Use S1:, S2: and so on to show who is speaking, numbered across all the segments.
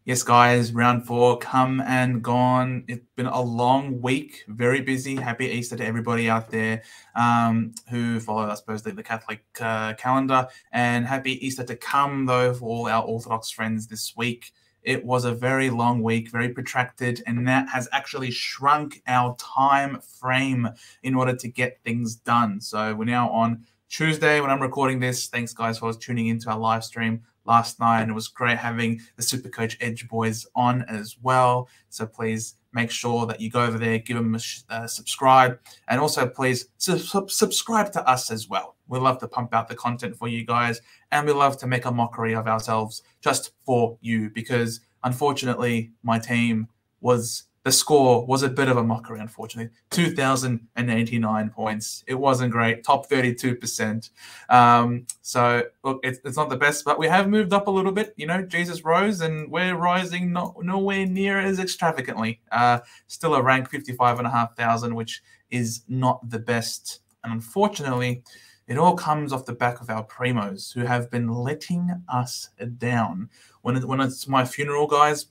S1: Yes, guys, round 4 come and gone. It's been a long week, very busy. Happy Easter to everybody out there who follow, I suppose, the Catholic calendar. And happy Easter to come, though, for all our Orthodox friends this week. It was a very long week, very protracted, and that has actually shrunk our time frame in order to get things done. So we're now on Tuesday when I'm recording this. Thanks, guys, for tuning into our live stream last night, and it was great having the Supercoach Edge boys on as well. So please make sure that you go over there, give them a subscribe, and also please subscribe to us as well. We love to pump out the content for you guys, and we love to make a mockery of ourselves just for you, because unfortunately my team the score was a bit of a mockery, unfortunately. 2,089 points. It wasn't great. Top 32%. So, look, it's not the best, but we have moved up a little bit. You know, Jesus rose, and we're rising nowhere near as extravagantly. Still a rank 55,500, which is not the best. And unfortunately, it all comes off the back of our primos, who have been letting us down. When it's my funeral, guys,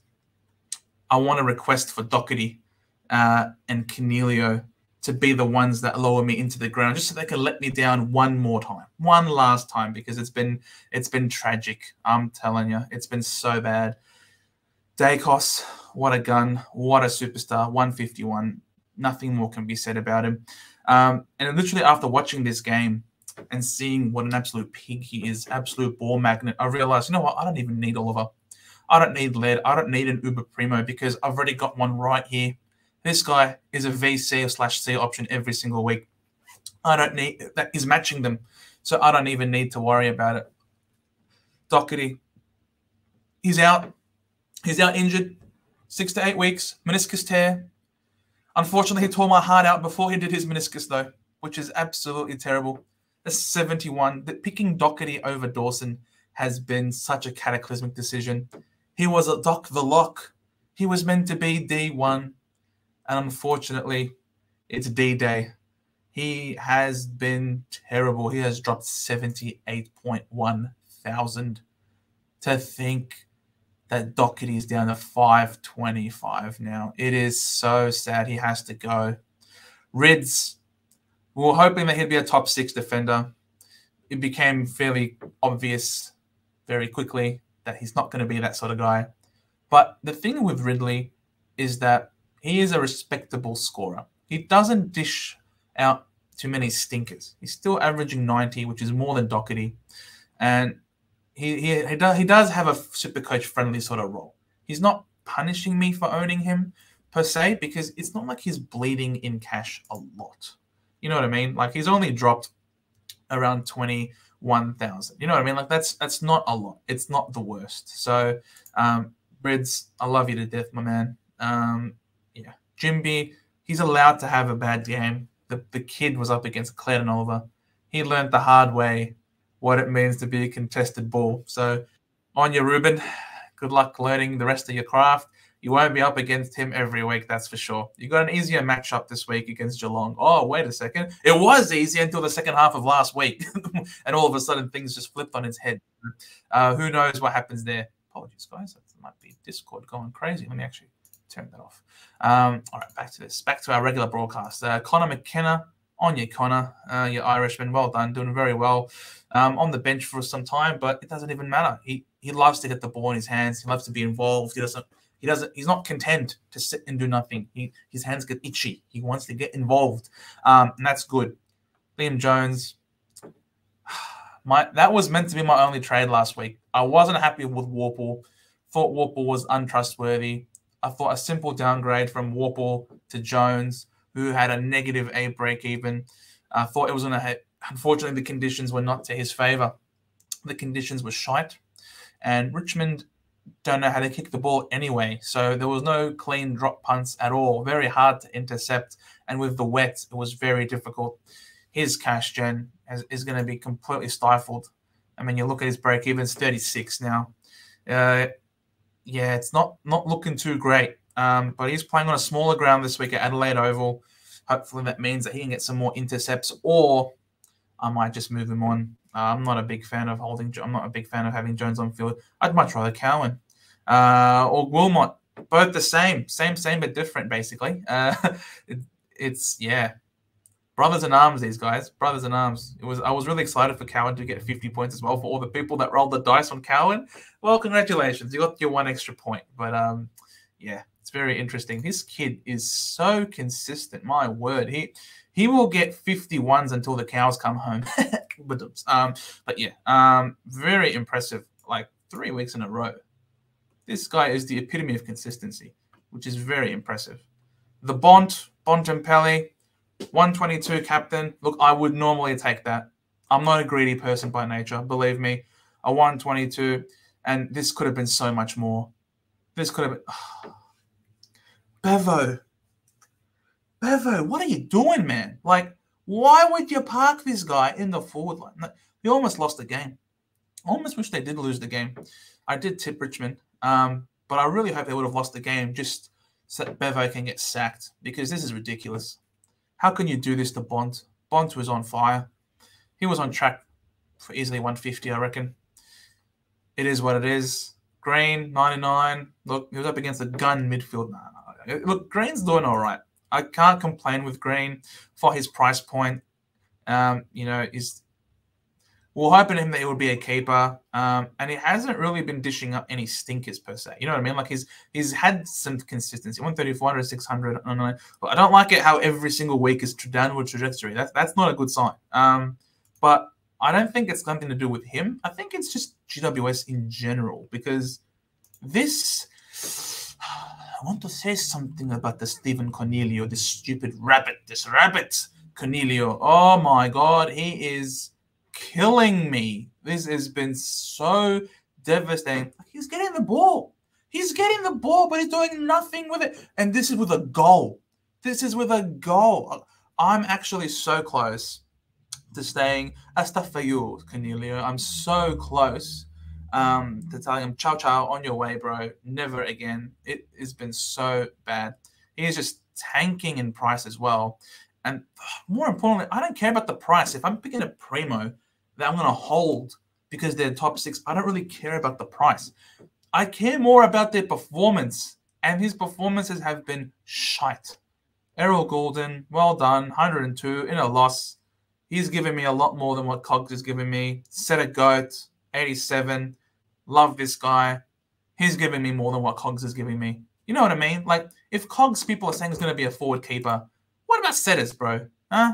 S1: I want a request for Doherty and Cornelio to be the ones that lower me into the ground, just so they can let me down one last time, because it's been tragic. I'm telling you, it's been so bad. Dacos, what a gun, what a superstar, 151. Nothing more can be said about him. And literally after watching this game and seeing what an absolute pig he is, absolute ball magnet, I realized, you know what, I don't even need Oliver. I don't need lead. I don't need an Uber Primo, because I've already got one right here. This guy is a VC or /C option every single week. I don't need that. Is matching them, so I don't even need to worry about it. Doherty, he's out. He's out injured, 6 to 8 weeks, meniscus tear. Unfortunately, he tore my heart out before he did his meniscus, though, which is absolutely terrible. That's 71. Picking Doherty over Dawson has been such a cataclysmic decision. He was a Doc the Lock. He was meant to be D1. And unfortunately, it's D-Day. He has been terrible. He has dropped 78.1 thousand. To think that Doherty is down to 525 now. It is so sad. He has to go. Rids, we were hoping that he'd be a top 6 defender. It became fairly obvious very quickly that he's not going to be that sort of guy. But the thing with Ridley is that he is a respectable scorer. He doesn't dish out too many stinkers. He's still averaging 90, which is more than Doherty. And he does have a Supercoach friendly sort of role. He's not punishing me for owning him per se, because it's not like he's bleeding in cash a lot. You know what I mean? Like, he's only dropped around 21,000. You know what I mean? Like, that's not a lot. It's not the worst. So, Brids, I love you to death, my man. Yeah, Jimby, he's allowed to have a bad game. The kid was up against Clayton Oliver. He learned the hard way what it means to be a contested ball. So, on your Ruben, good luck learning the rest of your craft. You won't be up against him every week, that's for sure. You got an easier matchup this week against Geelong. Oh, wait a second. It was easy until the second half of last week. And all of a sudden, things just flipped on its head. Who knows what happens there? Apologies, guys. That might be Discord going crazy. Let me actually turn that off. All right, back to this. Back to our regular broadcast. Connor McKenna, on you, Connor. Your Irishman, well done. Doing very well. On the bench for some time, but it doesn't even matter. He loves to get the ball in his hands. He loves to be involved. He's not content to sit and do nothing. His hands get itchy. He wants to get involved. And that's good. Liam Jones, that was meant to be my only trade last week. I wasn't happy with Warple. Thought Warple was untrustworthy. I thought a simple downgrade from Warple to Jones, who had a negative A break even. I thought it was going to hit. Unfortunately, the conditions were not to his favour. The conditions were shite. And Richmond don't know how to kick the ball anyway. So there was no clean drop punts at all. Very hard to intercept. And with the wet, it was very difficult. His cash gen is going to be completely stifled. I mean, you look at his break even, it's 36 now. Yeah, it's not looking too great. But he's playing on a smaller ground this week at Adelaide Oval. Hopefully that means that he can get some more intercepts, or I might just move him on. I'm not a big fan of having Jones on field. I'd much rather Cowan. or Wilmot. Both the same but different, basically. It's yeah, brothers in arms. These guys, brothers in arms. I was really excited for Cowan to get 50 points as well. For all the people that rolled the dice on Cowan, well, congratulations, you got your 1 extra point. But yeah, it's very interesting. This kid is so consistent. My word, he will get 51s until the cows come home. But yeah, very impressive. Like 3 weeks in a row. This guy is the epitome of consistency, which is very impressive. The Bontempelli, 122 captain. Look, I would normally take that. I'm not a greedy person by nature, believe me. A 122, and this could have been so much more. This could have been... Bevo, what are you doing, man? Like, why would you park this guy in the forward line? You almost lost the game. I almost wish they did lose the game. I did tip Richmond, but I really hope they would have lost the game just so that Bevo can get sacked, because this is ridiculous. How can you do this to Bont? Bont was on fire. He was on track for easily 150, I reckon. It is what it is. Green, 99. Look, he was up against a gun midfield. Look, Green's doing all right. I can't complain with Green for his price point. You know, we're hoping him that he would be a keeper, and he hasn't really been dishing up any stinkers per se. You know what I mean? Like he's had some consistency. 130, 400, 600. But I don't like it how every single week is downward trajectory. That's not a good sign. But I don't think it's something to do with him. I think it's just GWS in general, because this. I want to say something about the Stephen Cornelio, this stupid rabbit, Cornelio. Oh my God, he is killing me. This has been so devastating. He's getting the ball. He's getting the ball, but he's doing nothing with it. And this is with a goal. I'm actually so close to staying. Stuff for you, Cornelio. I'm so close to telling him, ciao, on your way, bro. Never again. It has been so bad. He is just tanking in price as well. And more importantly, I don't care about the price. If I'm picking a primo that I'm going to hold because they're top 6, I don't really care about the price. I care more about their performance. And his performances have been shite. Errol Goulden, well done, 102 in a loss. He's given me a lot more than what Cogs is giving me. Set a goat, 87. Love this guy. He's giving me more than what Cogs is giving me. You know what I mean? Like, if Cogs people are saying he's going to be a forward keeper, what about Setters, bro? Huh?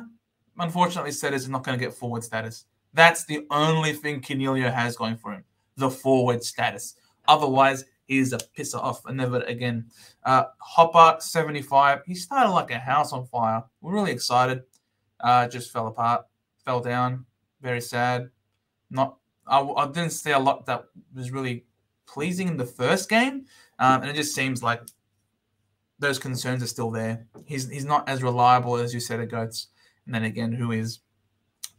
S1: Unfortunately, Setters is not going to get forward status. That's the only thing Cornelio has going for him, the forward status. Otherwise, he's a pisser off and never again. Hopper, 75. He started like a house on fire. We're really excited. Just fell apart, fell down. Very sad. I didn't see a lot that was really pleasing in the first game, and it just seems like those concerns are still there. He's not as reliable as you said, Goats. And then again, who is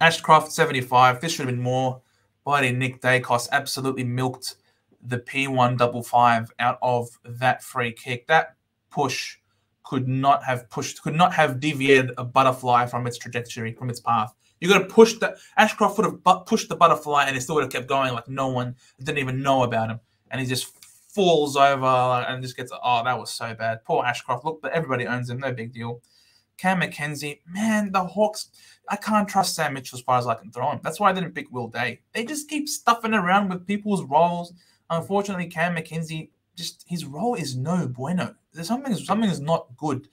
S1: Ashcroft, 75. This should have been more. Bloody Nick Dacos absolutely milked the P155 out of that free kick. That push could not have deviated a butterfly from its trajectory, from its path. You got to push that. Ashcroft would have pushed the butterfly, and it still would have kept going like no one didn't even know about him, and he just falls over and just gets. Oh, that was so bad. Poor Ashcroft. Look, but everybody owns him. No big deal. Cam McKenzie, man, the Hawks. I can't trust Sam Mitchell as far as I can throw him. That's why I didn't pick Will Day. They just keep stuffing around with people's roles. Unfortunately, Cam McKenzie, just his role is no bueno. There's something is not good.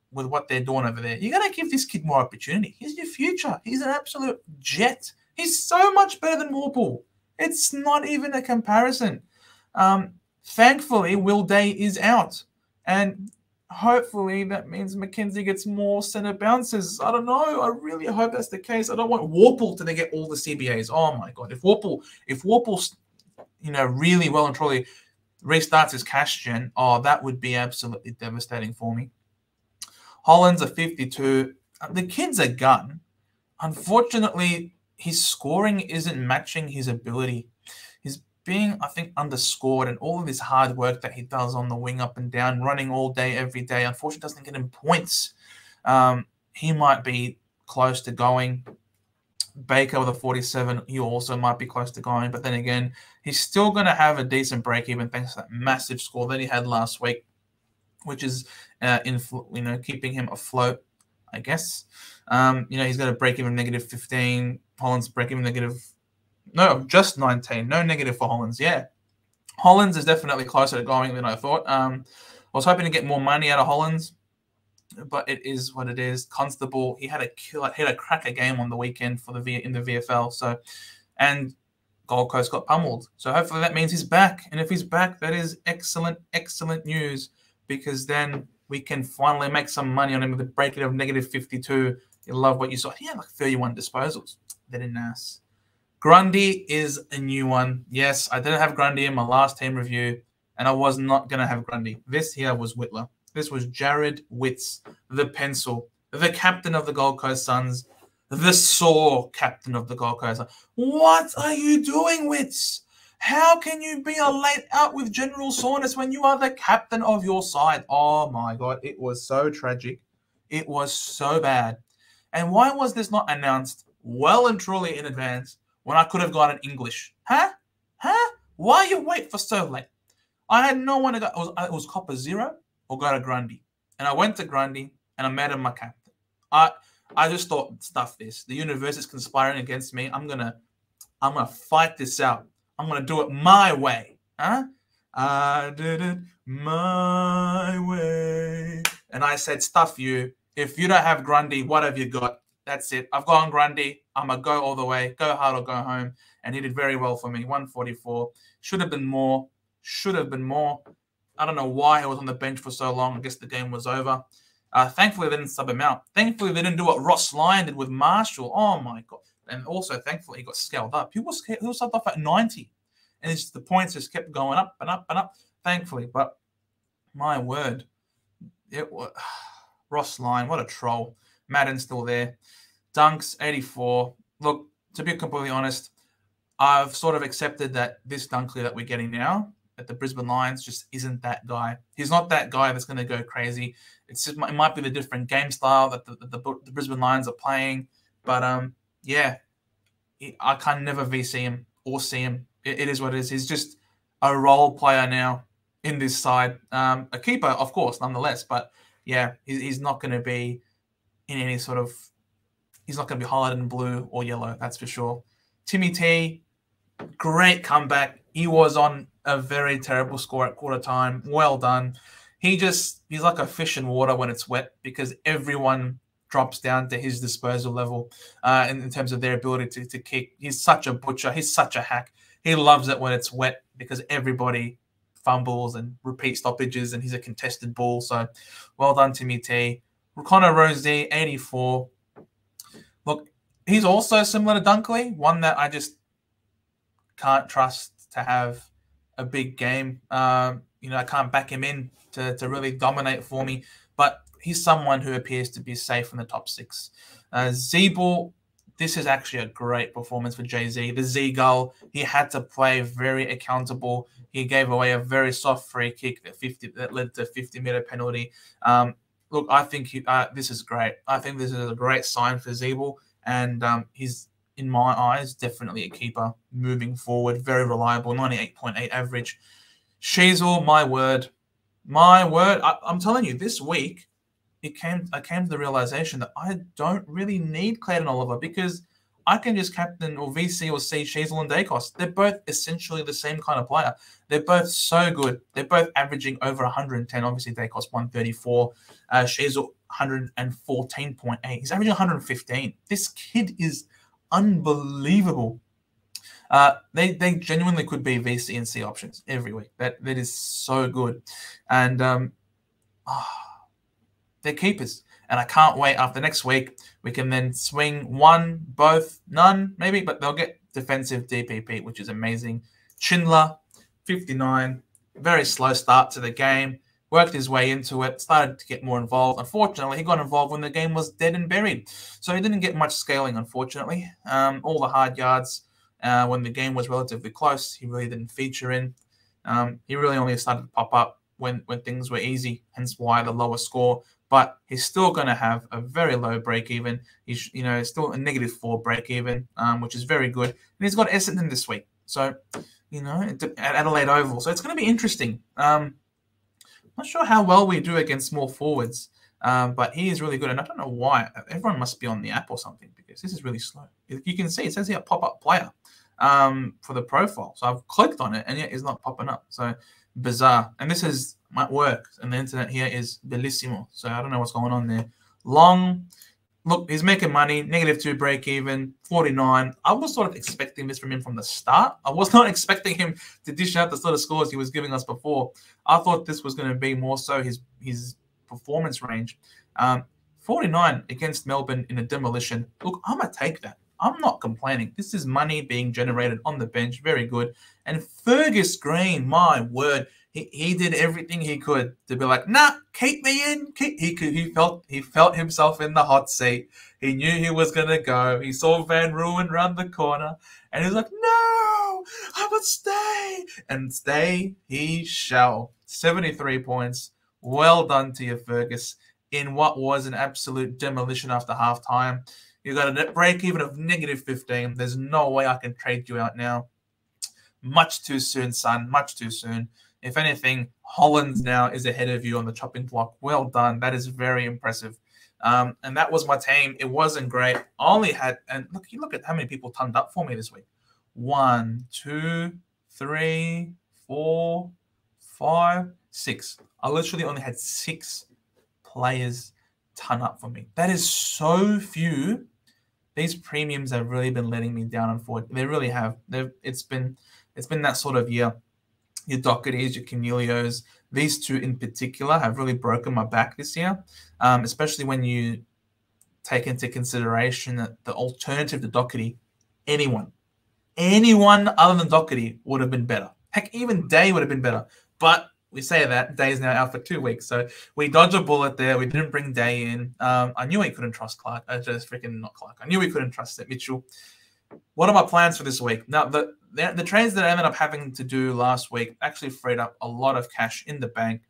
S1: With what they're doing over there. You got to give this kid more opportunity. He's your future. He's an absolute jet. He's so much better than Warple. It's not even a comparison. Thankfully, Will Day is out. And hopefully that means McKenzie gets more center bounces. I don't know. I really hope that's the case. I don't want Warple to get all the CBAs. Oh, my God. If Warple, really well and truly restarts his cash gen, that would be absolutely devastating for me. Holland's a 52. The kid's a gun. Unfortunately, his scoring isn't matching his ability. He's being, I think, underscored, and all of this hard work that he does on the wing up and down, running all day, every day, unfortunately doesn't get him points. He might be close to going. Baker with a 47, he also might be close to going. But then again, he's still going to have a decent break even thanks to that massive score that he had last week, which is keeping him afloat, I guess. He's got a break even -15. Holland's break even just 19. No negative for Hollands. Yeah, Hollands is definitely closer to going than I thought. I was hoping to get more money out of Hollands, but it is what it is. Constable, he had a cracker game on the weekend in the VFL. So, and Gold Coast got pummeled. So hopefully that means he's back. And if he's back, that is excellent, excellent news, because then we can finally make some money on him with a break of -52. You love what you saw. He had like 31 disposals. They didn't ask. Grundy is a new one. Yes, I didn't have Grundy in my last team review, and I was not going to have Grundy. This here was Whittler. This was Jared Witts, the pencil, the captain of the Gold Coast Suns, the sore captain of the Gold Coast Suns. What are you doing, Witts? How can you be a late out with general soreness when you are the captain of your side? Oh, my God. It was so tragic. It was so bad. And why was this not announced well and truly in advance when I could have gotten English? Huh? Why you wait for so late? I had no one to go. It was Copper 0 or go to Grundy. And I went to Grundy and I made him my captain. I just thought, stuff this. The universe is conspiring against me. I'm gonna fight this out. I'm gonna do it my way. Huh? I did it my way. And I said, stuff you. If you don't have Grundy, what have you got? That's it. I've gone Grundy. I'm going to go all the way. Go hard or go home. And he did very well for me. 144. Should have been more. I don't know why he was on the bench for so long. I guess the game was over. Thankfully, they didn't sub him out. Thankfully, they didn't do what Ross Lyon did with Marshall. Oh, my God. And also, thankfully, he got scaled up. He was subbed off at 90. And the points just kept going up and up and up, thankfully. But my word, it was Ross Lyon, what a troll. Madden's still there. Dunks, 84. Look, to be completely honest, I've sort of accepted that this Dunkley that we're getting now at the Brisbane Lions just isn't that guy. He's not that guy that's going to go crazy. It might be the different game style that the Brisbane Lions are playing. But, yeah, I can never VC him or see him. It is what it is. He's just a role player now in this side. A keeper, of course, nonetheless. But, yeah, he's not going to be in any sort of – he's not going to be highlighted in blue or yellow, that's for sure. Timmy T, great comeback. He was on a very terrible score at quarter time. Well done. He's like a fish in water when it's wet, because everyone drops down to his disposal level in terms of their ability to kick. He's such a butcher. He's such a hack. He loves it when it's wet because everybody fumbles and repeat stoppages, and he's a contested ball. So well done, Timmy T. Connor Rosie, 84. Look, he's also similar to Dunkley, one that I just can't trust to have a big game. I can't back him in to really dominate for me, but he's someone who appears to be safe in the top 6. Zeeble, this is actually a great performance for Jay-Z. The Z-Gull, he had to play very accountable. He gave away a very soft free kick that led to a 50-meter penalty. Look, I think this is great. I think this is a great sign for Zeeble, and he's, in my eyes, definitely a keeper moving forward. Very reliable, 98.8 average. Sheasel, my word. I'm telling you, this week, I came to the realization that I don't really need Clayton Oliver, because I can just captain or VC or C Sheasel and Dacos. They're both essentially the same kind of player. They're both so good. They're both averaging over 110. Obviously, Dacos 134. Sheasel 114.8. He's averaging 115. This kid is unbelievable. They genuinely could be VC and C options every week. That is so good. And they're keepers. And I can't wait. After next week, we can then swing one, both, none, maybe, but they'll get defensive DPP, which is amazing. Schindler, 59. Very slow start to the game. Worked his way into it, started to get more involved. Unfortunately, he got involved when the game was dead and buried. So he didn't get much scaling, unfortunately. All the hard yards, when the game was relatively close, he really didn't feature in. He really only started to pop up when things were easy, hence why the lower score. But he's still going to have a very low break even. He's still a -4 break even, which is very good. And he's got Essendon this week, so at Adelaide Oval. So it's going to be interesting. Not sure how well we do against small forwards, but he is really good. And I don't know why. Everyone must be on the app or something because this is really slow. You can see it says here pop-up player for the profile. So I've clicked on it and yet it's not popping up. So bizarre. And this might work. And the internet here is bellissimo. So I don't know what's going on there. Long. Look, he's making money, -2 break even, 49. I was sort of expecting this from him from the start. I was not expecting him to dish out the sort of scores he was giving us before. I thought this was going to be more so his performance range. 49 against Melbourne in a demolition. Look, I'm going to take that. I'm not complaining. This is money being generated on the bench. Very good. And Fergus Green, my word. He did everything he could to be like, nah, keep me in. He felt himself in the hot seat. He knew he was gonna go. He saw Van Ruin round the corner, and he was like, no, I must stay, and stay he shall. 73 points. Well done to you, Fergus. In what was an absolute demolition after halftime, you got a net break even of -15. There's no way I can trade you out now. Much too soon, son. Much too soon. If anything, Hollands now is ahead of you on the chopping block. Well done. That is very impressive. And that was my team. It wasn't great. I only had, and look at how many people turned up for me this week. 1, 2, 3, 4, 5, 6. I literally only had 6 players turn up for me. That is so few. These premiums have really been letting me down, unfortunately. They really have. It's been that sort of year. Your Dohertys, your Cornelios, these two in particular have really broken my back this year, especially when you take into consideration that the alternative to Doherty, anyone other than Doherty would have been better. Heck, even Day would have been better. But we say that Day is now out for 2 weeks, so we dodged a bullet there. We didn't bring Day in. I knew we couldn't trust Clark. I knew we couldn't trust Mitchell. What are my plans for this week? Now, the trades that I ended up having to do last week actually freed up a lot of cash in the bank.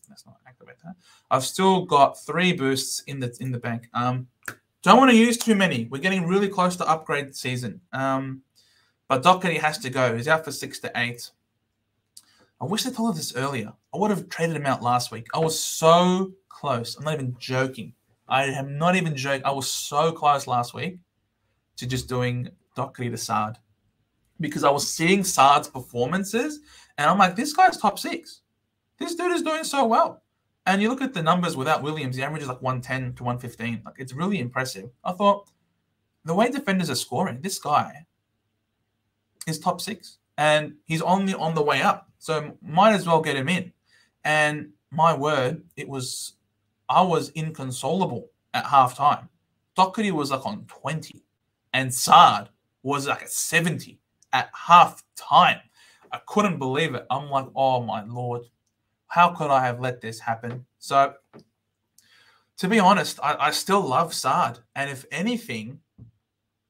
S1: Let's not activate that. I've still got 3 boosts in the bank. Don't want to use too many. We're getting really close to upgrade season. But Doherty has to go. He's out for 6 to 8. I wish they told us this earlier. I would have traded him out last week. I was so close. I'm not even joking. I am not even joking. I was so close last week to just doing Doherty to Sard, because I was seeing Sard's performances and I'm like, this guy's top 6. This dude is doing so well. And you look at the numbers without Williams, the average is like 110 to 115. Like, it's really impressive. I thought, the way defenders are scoring, this guy is top 6 and he's only on the way up. So might as well get him in. And my word, I was inconsolable at halftime. Doherty was like on 20 and Sard was like at 70 at half time. I couldn't believe it. I'm like, oh my Lord, how could I have let this happen? So to be honest, I still love Sard. And if anything,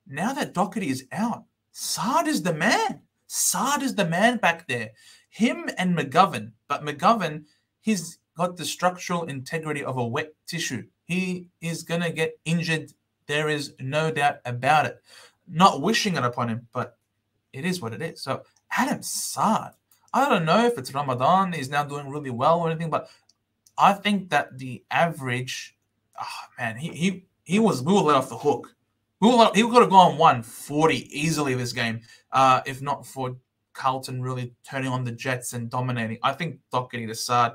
S1: now that Doherty is out, Sard is the man. Sard is the man back there. Him and McGovern. But McGovern, he's got the structural integrity of a wet tissue. He is going to get injured. There is no doubt about it. Not wishing it upon him, but it is what it is. So Adam Sard, I don't know if it's Ramadan, he's now doing really well or anything, but I think that the average, we were let off the hook. He could have gone 140 easily this game, if not for Carlton really turning on the Jets and dominating. I think Doherty to Sard,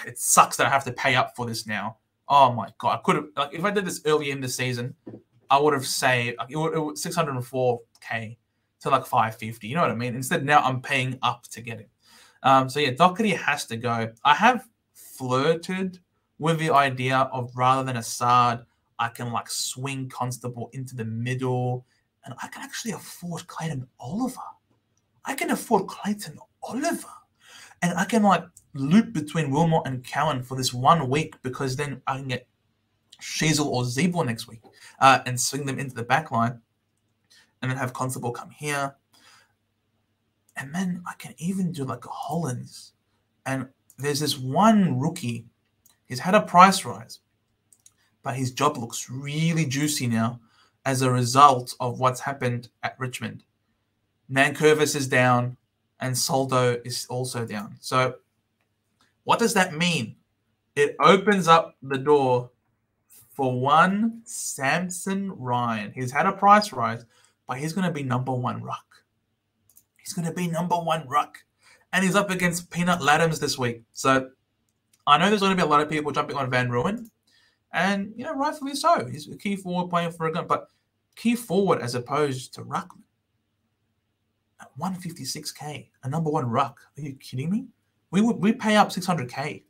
S1: it sucks that I have to pay up for this now. Oh my God. I could have, like, if I did this early in the season, I would have saved it was 604K to like 550. You know what I mean? Instead, now I'm paying up to get it. So yeah, Doherty has to go. I have flirted with the idea of, rather than a Sard, I can like swing Constable into the middle, and I can actually afford Clayton Oliver. And I can like loop between Wilmot and Cowan for this 1 week, because then I can get Sheasel or Zeeble next week and swing them into the back line, and then have Constable come here. And then I can even do like a Hollins. And there's this one rookie. He's had a price rise, but his job looks really juicy now as a result of what's happened at Richmond. Nankervis is down, and Soldo is also down. So what does that mean? It opens up the door for one Samson Ryan. He's had a price rise, but he's going to be number one ruck. He's going to be number one ruck. And he's up against Peanut Laddams this week. So I know there's going to be a lot of people jumping on Van Ruin. And, rightfully so. He's a key forward playing for a gun. But key forward as opposed to ruckman. At 156K, a number one ruck. Are you kidding me? We pay up 600K.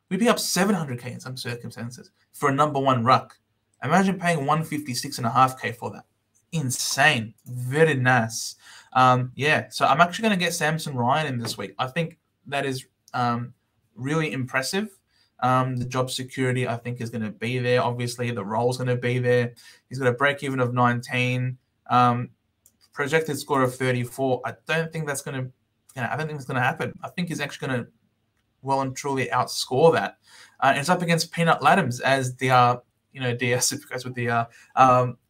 S1: We pay up 700K in some circumstances for a number one ruck. Imagine paying 156.5K for that. Insane. Very nice. So I'm actually going to get Samson Ryan in this week. I think that is really impressive. The job security, I think, is going to be there. Obviously, the role's going to be there. He's got a break-even of 19. Projected score of 34. I don't think that's going to happen. I think he's actually going to well and truly outscore that. It's up against Peanut Laddams, as the DS Supercoach with the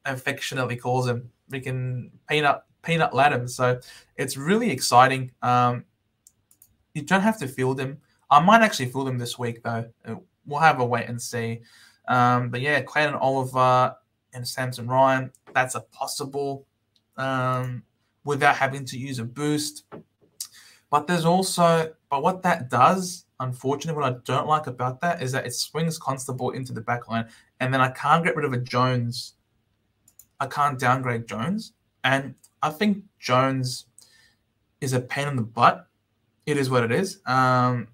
S1: affectionately calls him. We can Peanut Laddams. So it's really exciting. You don't have to field him. I might actually field him this week though. We'll have a wait and see. But yeah, Clayton Oliver and Samson Ryan. That's a possible without having to use a boost. But what that does, unfortunately, what I don't like about that is that it swings Constable into the back line, and then I can't get rid of a Jones. I can't downgrade Jones. And I think Jones is a pain in the butt. It is what it is. I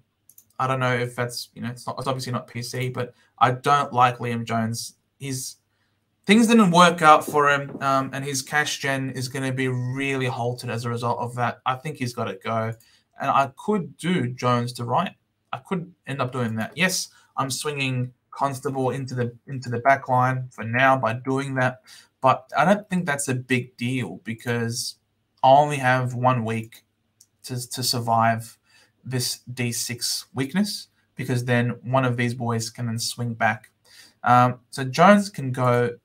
S1: don't know if that's, it's obviously not PC, but I don't like Liam Jones. Things didn't work out for him, and his cash gen is going to be really halted as a result of that. I think he's got to go. And I could do Jones to Ryan. I could end up doing that. Yes, I'm swinging Constable into the back line for now by doing that. But I don't think that's a big deal because I only have 1 week to survive this D6 weakness, because then one of these boys can then swing back. So Jones can go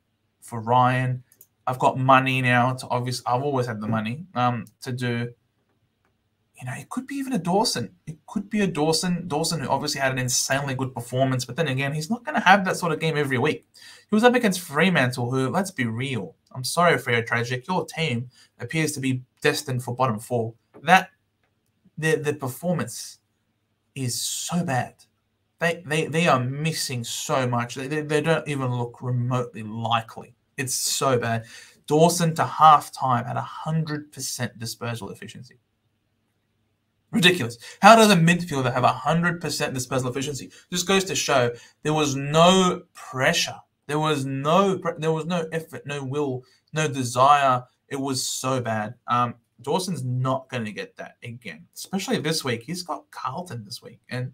S1: for Ryan. I've got money now to I've always had the money to do. It could be even a Dawson. It could be a Dawson. Dawson, who obviously had an insanely good performance, but then again, he's not going to have that sort of game every week. He was up against Fremantle, who, let's be real, I'm sorry, Freo Tragic, your team appears to be destined for bottom 4. The performance is so bad. They are missing so much. They don't even look remotely likely. It's so bad. Dawson to halftime at 100% disposal efficiency. Ridiculous. How does a midfielder have 100% disposal efficiency? Just goes to show there was no pressure. There was no effort, no will, no desire. It was so bad. Dawson's not going to get that again, especially this week. He's got Carlton this week, and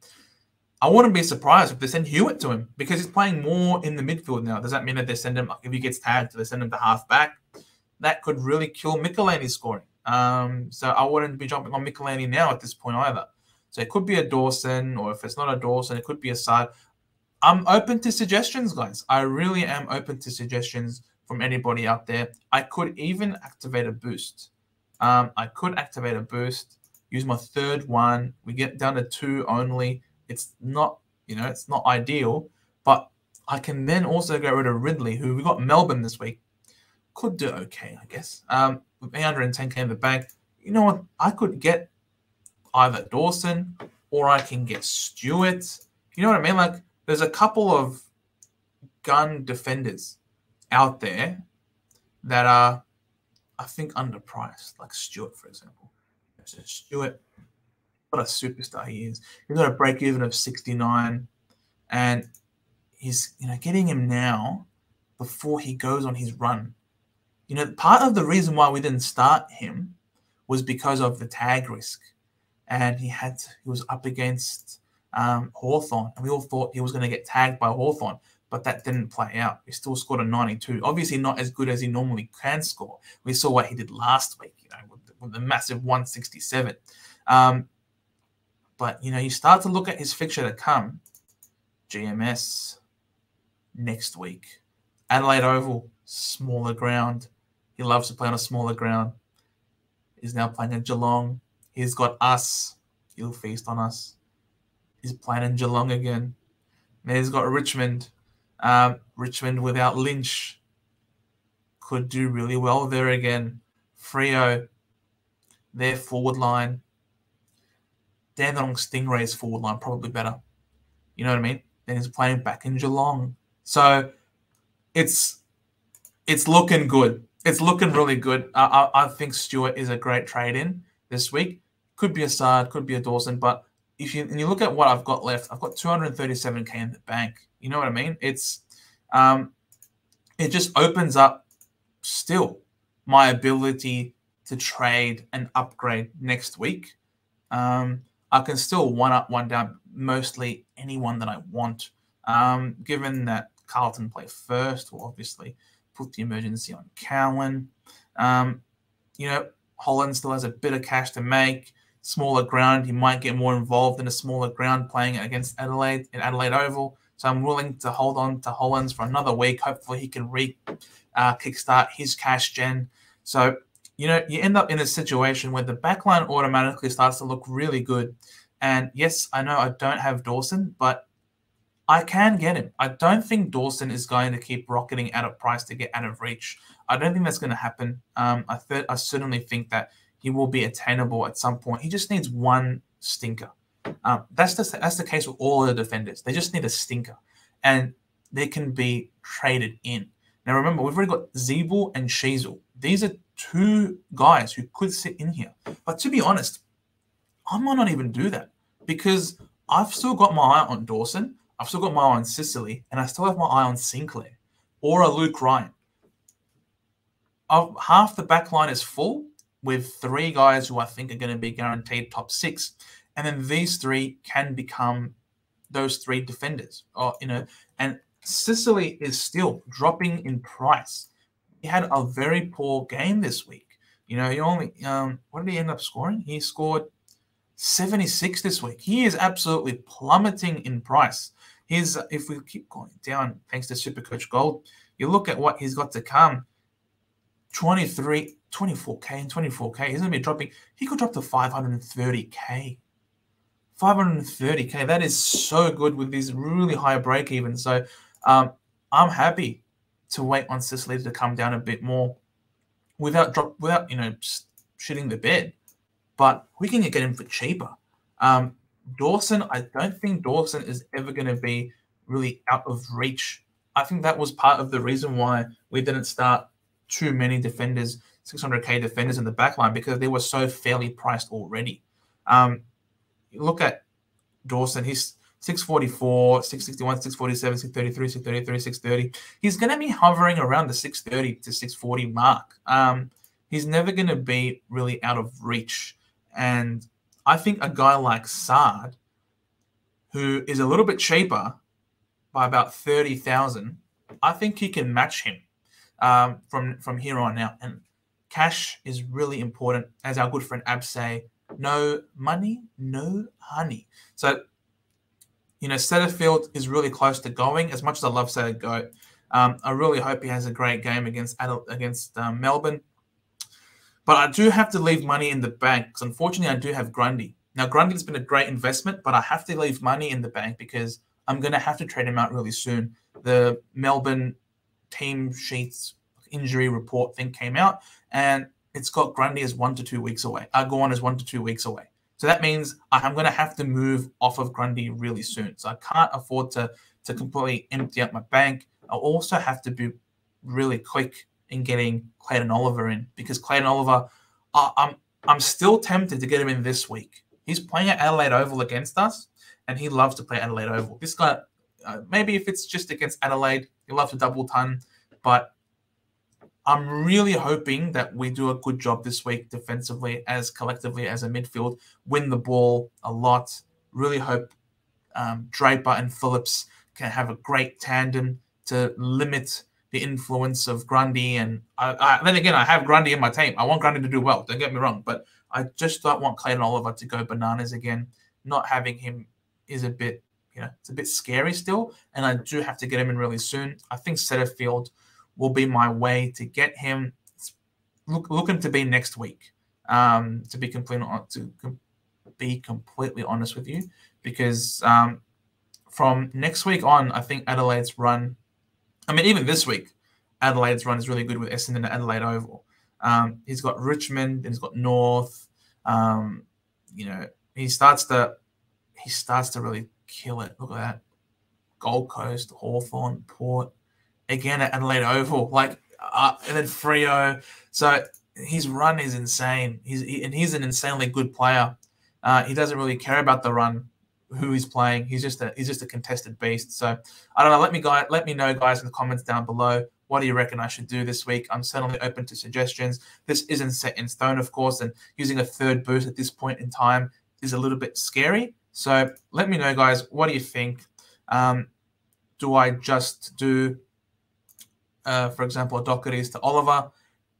S1: I wouldn't be surprised if they send Hewitt to him because he's playing more in the midfield now. Does that mean that they send him, if he gets tagged, they send him to half back? That could really kill Michelini's scoring. So I wouldn't be jumping on Michelini now at this point either. So it could be a Dawson, or if it's not a Dawson, it could be a Sard. I'm open to suggestions, guys. I really am open to suggestions from anybody out there. I could even activate a boost. Use my third one. We get down to 2 only. It's not, it's not ideal, but I can then also get rid of Ridley, who we got Melbourne this week. Could do okay, I guess. With 810K in the bank, you know what? I could get either Dawson or I can get Stewart. You know what I mean? Like, there's a couple of gun defenders out there that are, I think, underpriced, like Stewart, for example. So Stewart, what a superstar he is. He's got a break-even of 69, and he's, getting him now before he goes on his run. Part of the reason why we didn't start him was because of the tag risk. And he was up against Hawthorn, and we all thought he was going to get tagged by Hawthorn, but that didn't play out. He still scored a 92. Obviously not as good as he normally can score. We saw what he did last week, with the massive 167. But, you start to look at his fixture to come. GMS next week. Adelaide Oval, smaller ground. He loves to play on a smaller ground. He's now playing in Geelong. He's got us. He'll feast on us. He's playing in Geelong again. Then he's got Richmond. Richmond without Lynch could do really well there again. Freo, their forward line. Dandenong Stingrays forward line probably better. You know what I mean? Then he's playing back in Geelong. So it's looking good. It's looking really good. I think Stewart is a great trade-in this week. Could be a Sard, could be a Dawson, but if you look at what I've got left, I've got 237k in the bank. You know what I mean? It's it just opens up still my ability to trade and upgrade next week. I can still one up, one down mostly anyone that I want. Given that Carlton play first, we'll obviously put the emergency on Cowan. Holland still has a bit of cash to make. Smaller ground, he might get more involved in a smaller ground playing against Adelaide in Adelaide Oval. So I'm willing to hold on to Hollands for another week. Hopefully he can kickstart his cash gen. So, you end up in a situation where the backline automatically starts to look really good. And yes, I know I don't have Dawson, but I can get him. I don't think Dawson is going to keep rocketing out of price to get out of reach. I don't think that's going to happen. I certainly think that he will be attainable at some point. He just needs one stinker. That's the case with all the defenders. They just need a stinker, and they can be traded in. Now remember, we've already got Zeeble and Sheasel. These are two guys who could sit in here. But to be honest, I might not even do that because I've still got my eye on Dawson. I've still got my eye on Sicily, and I still have my eye on Sinclair or a Luke Ryan. Half the back line is full with three guys who I think are going to be guaranteed top six. And then these three can become those three defenders. And Sicily is still dropping in price. He had a very poor game this week. He only, what did he end up scoring? He scored 76 this week. He is absolutely plummeting in price. If we keep going down, thanks to Supercoach Gold, you look at what he's got to come, 24K and 24K. He's going to be dropping. He could drop to 530K. 530K. That is so good with these really high break even. So I'm happy to wait on Sicily to come down a bit more without shitting the bed. But we can get him for cheaper. Dawson, I don't think Dawson is ever going to be really out of reach. I think that was part of the reason why we didn't start too many defenders, 600k defenders in the backline, because they were so fairly priced already. You look at Dawson, he's 644, 661, 647, 633, 633, 630. He's going to be hovering around the 630 to 640 mark. He's never going to be really out of reach. And I think a guy like Sard, who is a little bit cheaper by about 30,000, I think he can match him from here on out. And cash is really important. As our good friend Ab say, no money, no honey. So, Setterfield is really close to going. As much as I love Setterfield, I really hope he has a great game against Melbourne. But I do have to leave money in the bank because unfortunately I do have Grundy. Now, Grundy's been a great investment, but I have to leave money in the bank because I'm going to have to trade him out really soon. The Melbourne team sheets injury report thing came out, and it's got Grundy as 1 to 2 weeks away. Gorn is 1 to 2 weeks away. So that means I'm going to have to move off of Grundy really soon. So I can't afford to completely empty out my bank. I'll also have to be really quick in getting Clayton Oliver in because Clayton Oliver, I'm still tempted to get him in this week. He's playing at Adelaide Oval against us, and he loves to play Adelaide Oval. This guy, maybe if it's just against Adelaide, he loves to double ton, but I'm really hoping that we do a good job this week defensively, as collectively as a midfield, win the ball a lot. Really hope Draper and Phillips can have a great tandem to limit the influence of Grundy. And then again, I have Grundy in my team. I want Grundy to do well. Don't get me wrong, but I just don't want Clayton Oliver to go bananas again. not having him is a bit, it's a bit scary still, and I do have to get him in really soon. I think Setterfield will be my way to get him. Looking to be next week, to be completely honest with you, because from next week on, I think Adelaide's run, I mean, even this week, Adelaide's run is really good with Essendon and Adelaide Oval. He's got Richmond, and he's got North. He starts to really kill it. Look at that. Gold Coast, Hawthorn, Port, again at Adelaide Oval, and then Freo. So his run is insane. He's an insanely good player. He doesn't really care about the run, who he's playing. He's just a contested beast. So I don't know. Let me know, guys, in the comments down below. What do you reckon I should do this week? I'm certainly open to suggestions. This isn't set in stone, of course, and using a third boost at this point in time is a little bit scary. So let me know, guys. What do you think? Do I just do, for example, a Doherty's to Oliver,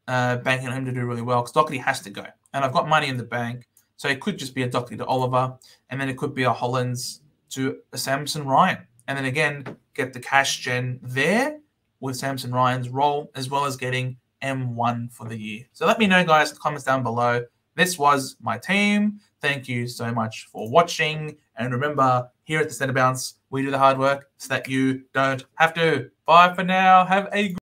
S1: banking on him to do really well? Because Doherty has to go. And I've got money in the bank. So it could just be a Doherty to Oliver. And then it could be a Hollands to a Samson Ryan. And then again, get the cash gen there with Samson Ryan's role, as well as getting M1 for the year. So let me know, guys, in the comments down below. This was my team. Thank you so much for watching. And remember, here at the Centre Bounce, we do the hard work so that you don't have to. Bye for now. Have a